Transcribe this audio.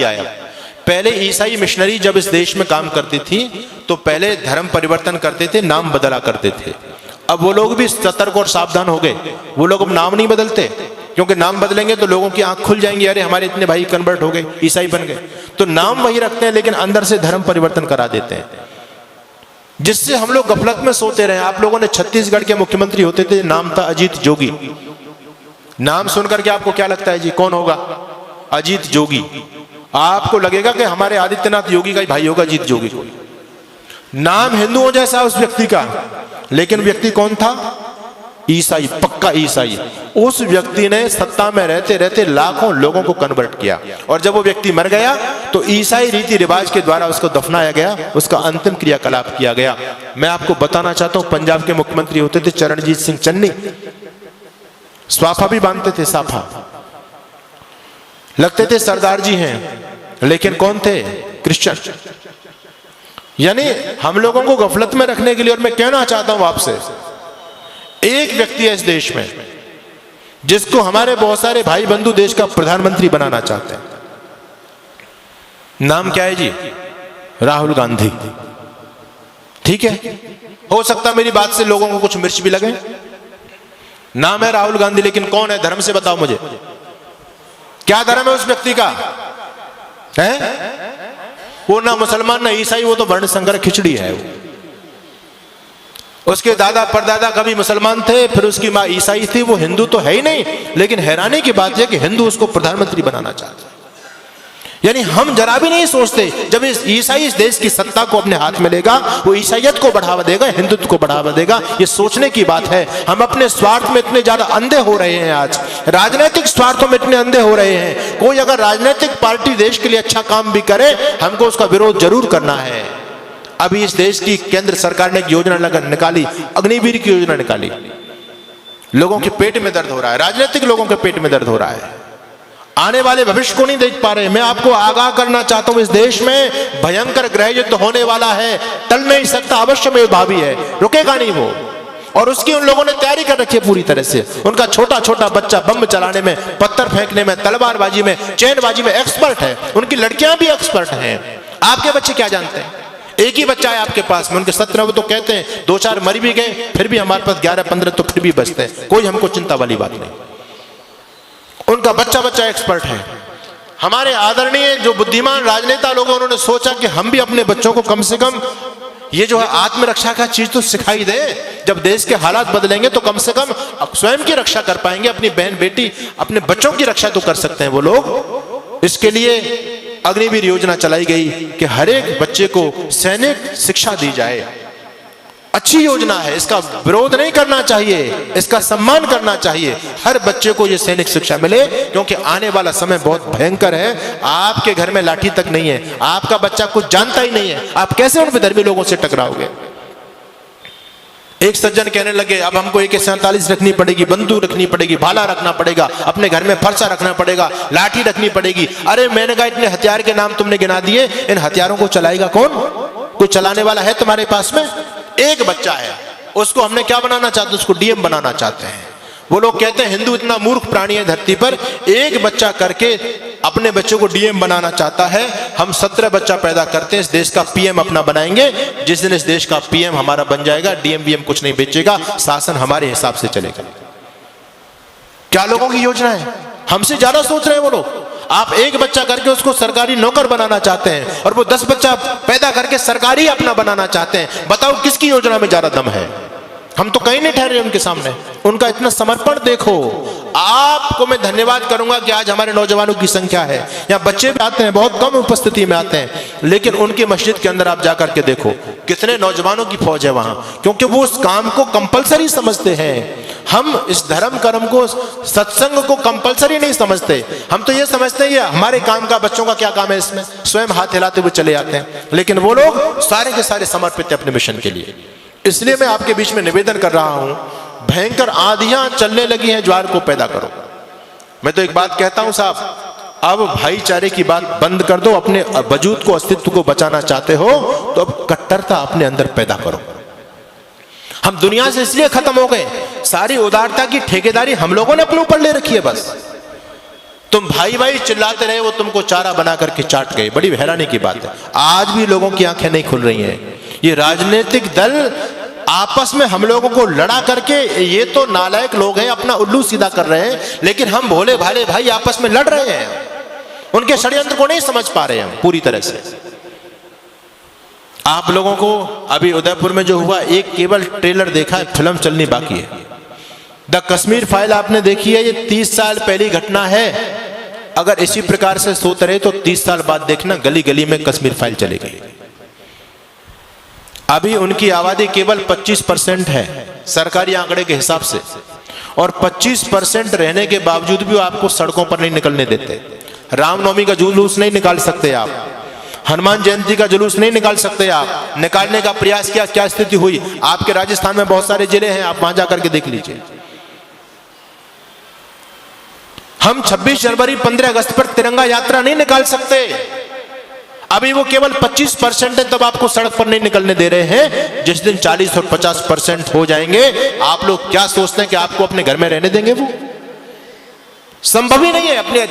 दिया है। पहले ईसाई मिशनरी जब इस देश में काम करती थी तो पहले धर्म परिवर्तन करते थे, नाम बदला करते थे। अब वो लोग भी सतर्क और सावधान हो गए, वो लोग अब नाम नहीं बदलते, क्योंकि नाम बदलेंगे तो लोगों की आंख खुल जाएंगी, अरे हमारे इतने भाई कन्वर्ट हो गए, ईसाई बन गए। तो नाम वही रखते हैं लेकिन अंदर से धर्म परिवर्तन करा देते हैं, जिससे हम लोग गफलत में सोते रहे। आप लोगों ने छत्तीसगढ़ के मुख्यमंत्री होते थे, नाम था अजीत जोगी। नाम सुनकर के आपको क्या लगता है जी, कौन होगा? अजीत जोगी। आपको लगेगा कि हमारे आदित्यनाथ योगी का ही भाई होगा अजीत जोगी को। नाम हिंदुओं जैसा उस व्यक्ति का, लेकिन व्यक्ति कौन था? ईसाई, पक्का ईसाई। उस व्यक्ति ने सत्ता में रहते रहते लाखों लोगों को कन्वर्ट किया, और जब वो व्यक्ति मर गया तो ईसाई रीति रिवाज के द्वारा उसको दफनाया गया, उसका अंतिम क्रियाकलाप किया गया। मैं आपको बताना चाहता हूं, पंजाब के मुख्यमंत्री होते थे चरणजीत सिंह चन्नी, स्वाफा भी बांधते थे, साफा लगते थे सरदार जी हैं, लेकिन कौन थे? क्रिश्चियन। यानी हम लोगों को गफलत में रखने के लिए। और मैं कहना चाहता हूं आपसे, एक व्यक्ति है इस देश में जिसको हमारे बहुत सारे भाई बंधु देश का प्रधानमंत्री बनाना चाहते हैं। नाम क्या है जी? राहुल गांधी। ठीक है, हो सकता मेरी बात से लोगों को कुछ मिर्च भी लगे। नाम है राहुल गांधी, लेकिन कौन है? धर्म से बताओ मुझे, क्या धर्म है उस व्यक्ति का? है वो ना मुसलमान ना ईसाई, वो तो वर्ण संकर खिचड़ी है। उसके दादा परदादा कभी मुसलमान थे, फिर उसकी माँ ईसाई थी, वो हिंदू तो है ही नहीं। लेकिन हैरानी की बात यह कि हिंदू उसको प्रधानमंत्री बनाना चाहते हैं। यानी हम जरा भी नहीं सोचते, जब इस ईसाई इस देश की सत्ता को अपने हाथ में लेगा, वो ईसाइयत को बढ़ावा देगा, हिंदुत्व को बढ़ावा देगा। ये सोचने की बात है। हम अपने स्वार्थ में इतने ज्यादा अंधे हो रहे हैं, आज राजनीतिक स्वार्थों में इतने अंधे हो रहे हैं। कोई अगर राजनीतिक पार्टी देश के लिए अच्छा काम भी करे, हमको उसका विरोध जरूर करना है। अभी इस देश की केंद्र सरकार ने एक योजना निकाली, अग्निवीर की योजना निकाली। लोगों के पेट में दर्द हो रहा है, राजनीतिक लोगों के पेट में दर्द हो रहा है, आने वाले भविष्य को नहीं देख पा रहे। मैं आपको आगाह करना चाहता हूं, इस देश में भयंकर गृह युद्ध होने वाला है, टल नहीं सकता, अवश्य में भावी है, रुकेगा नहीं वो। और उसकी उन लोगों ने तैयारी कर रखी है पूरी तरह से। उनका छोटा छोटा बच्चा बम चलाने में, पत्थर फेंकने में, तलवारबाजी में, चैनबाजी में एक्सपर्ट है। उनकी लड़कियां भी एक्सपर्ट हैं। आपके बच्चे क्या जानते हैं? एक ही बच्चा है आपके पास में, उनके 17 वो तो कहते हैं 2-4 मर भी गए, फिर भी हमारे पास 11-15 तो फिर भी बचते हैं। कोई हमको चिंता वाली बात नहीं, उनका बच्चा बच्चा एक्सपर्ट है। हमारे आदरणीय जो बुद्धिमान राजनेता लोग, उन्होंने सोचा कि हम भी अपने बच्चों को कम से कम ये जो है आत्मरक्षा का चीज तो सिखाई दे। जब देश के हालात बदलेंगे तो कम से कम स्वयं की रक्षा कर पाएंगे, अपनी बहन बेटी अपने बच्चों की रक्षा तो कर सकते हैं वो लोग। इसके लिए अग्निवीर योजना चलाई गई कि हर एक बच्चे को सैनिक शिक्षा दी जाए। अच्छी योजना है, इसका विरोध नहीं करना चाहिए, इसका सम्मान करना चाहिए। हर बच्चे को ये सैनिक शिक्षा मिले, क्योंकि आने वाला समय बहुत भयंकर है। आपके घर में लाठी तक नहीं है, आपका बच्चा कुछ जानता ही नहीं है, आप कैसे उन विधर्मी लोगों से टकराओगे? एक सज्जन कहने लगे, अब हमको AK-47 रखनी पड़ेगी, बंदूक रखनी पड़ेगी, भाला रखना पड़ेगा, अपने घर में फरसा रखना पड़ेगा, लाठी रखनी पड़ेगी। अरे मैंने कहा, इतने हथियार के नाम तुमने गिना दिए, इन हथियारों को चलाएगा कौन? कोई चलाने वाला है तुम्हारे पास में? एक बच्चा है, उसको हमने क्या बनाना चाहते हैं? उसको DM बनाना चाहते हैं। वो लोग कहते हैं हिंदू इतना मूर्ख प्राणी है धरती पर, एक बच्चा करके अपने बच्चों को DM बनाना चाहता है। हम 17 बच्चा पैदा करते हैं, इस देश का PM अपना बनाएंगे। जिस दिन इस देश का PM हमारा बन जाएगा, DM कुछ नहीं बेचेगा, शासन हमारे हिसाब से चलेगा। क्या लोगों की योजना है? हमसे ज्यादा सोच रहे हैं वो लोग। आप एक बच्चा करके उसको सरकारी नौकर बनाना चाहते हैं, और वो 10 बच्चा पैदा करके सरकारी अपना बनाना चाहते हैं। बताओ किसकी योजना में ज्यादा दम है? हम तो कहीं नहीं ठहरे उनके सामने। उनका इतना समर्पण देखो। आपको मैं धन्यवाद करूंगा कि आज हमारे नौजवानों की संख्या है, यहाँ बच्चे भी आते हैं, बहुत कम उपस्थिति में आते हैं, लेकिन उनकी मस्जिद के अंदर आप जाकर के देखो कितने नौजवानों की फौज है वहां, क्योंकि वो उस काम को कंपलसरी समझते हैं। हम इस धर्म कर्म को, सत्संग को कंपलसरी नहीं समझते। हम तो ये समझते हैं ये हमारे काम का, बच्चों का क्या काम है इसमें, स्वयं हाथ हिलाते हुए चले आते हैं। लेकिन वो लोग सारे के सारे समर्पित है अपने मिशन के लिए। इसलिए मैं आपके बीच में निवेदन कर रहा हूं, भयंकर आंधियां चलने लगी हैं, ज्वार को पैदा करो। मैं तो एक बात कहता हूं साहब, अब भाईचारे की बात बंद कर दो। अपने वजूद को, अस्तित्व को बचाना चाहते हो तो अब कट्टरता अपने अंदर पैदा करो। हम दुनिया से इसलिए खत्म हो गए, सारी उदारता की ठेकेदारी हम लोगों ने अपने ऊपर ले रखी है। बस तुम भाई भाई चिल्लाते रहे, वो तुमको चारा बना करके चाट गए। बड़ी हैरानी की बात है, आज भी लोगों की आंखें नहीं खुल रही हैं। ये राजनीतिक दल आपस में हम लोगों को लड़ा करके, ये तो नालायक लोग हैं, अपना उल्लू सीधा कर रहे हैं, लेकिन हम भोले भाले भाई आपस में लड़ रहे हैं। उनके षड्यंत्र को नहीं समझ पा रहे हैं हम पूरी तरह से। आप लोगों को अभी उदयपुर में जो हुआ, एक केवल ट्रेलर देखा है, फिल्म चलनी बाकी है। द कश्मीर फाइल आपने देखी है, ये 30 साल पहली घटना है। अगर इसी प्रकार से सोते रहे तो 30 साल बाद देखना गली गली में कश्मीर फाइल चलेगी। अभी उनकी आबादी केवल 25% है सरकारी आंकड़े के हिसाब से, और 25% रहने के बावजूद भी वो आपको सड़कों पर नहीं निकलने देते। रामनवमी का जुलूस नहीं निकाल सकते आप, हनुमान जयंती का जुलूस नहीं निकाल सकते आप। निकालने का प्रयास किया, क्या स्थिति हुई। आपके राजस्थान में बहुत सारे जिले हैं, आप वहां जाकर के देख लीजिए। हम 26 जनवरी 15 अगस्त पर तिरंगा यात्रा नहीं निकाल सकते। अभी वो केवल 25% है, तब आपको सड़क पर नहीं निकलने दे रहे हैं। जिस दिन 40 और 50% हो जाएंगे, आप लोग क्या सोचते हैं कि आपको अपने घर में रहने देंगे? वो संभव ही नहीं है। अपने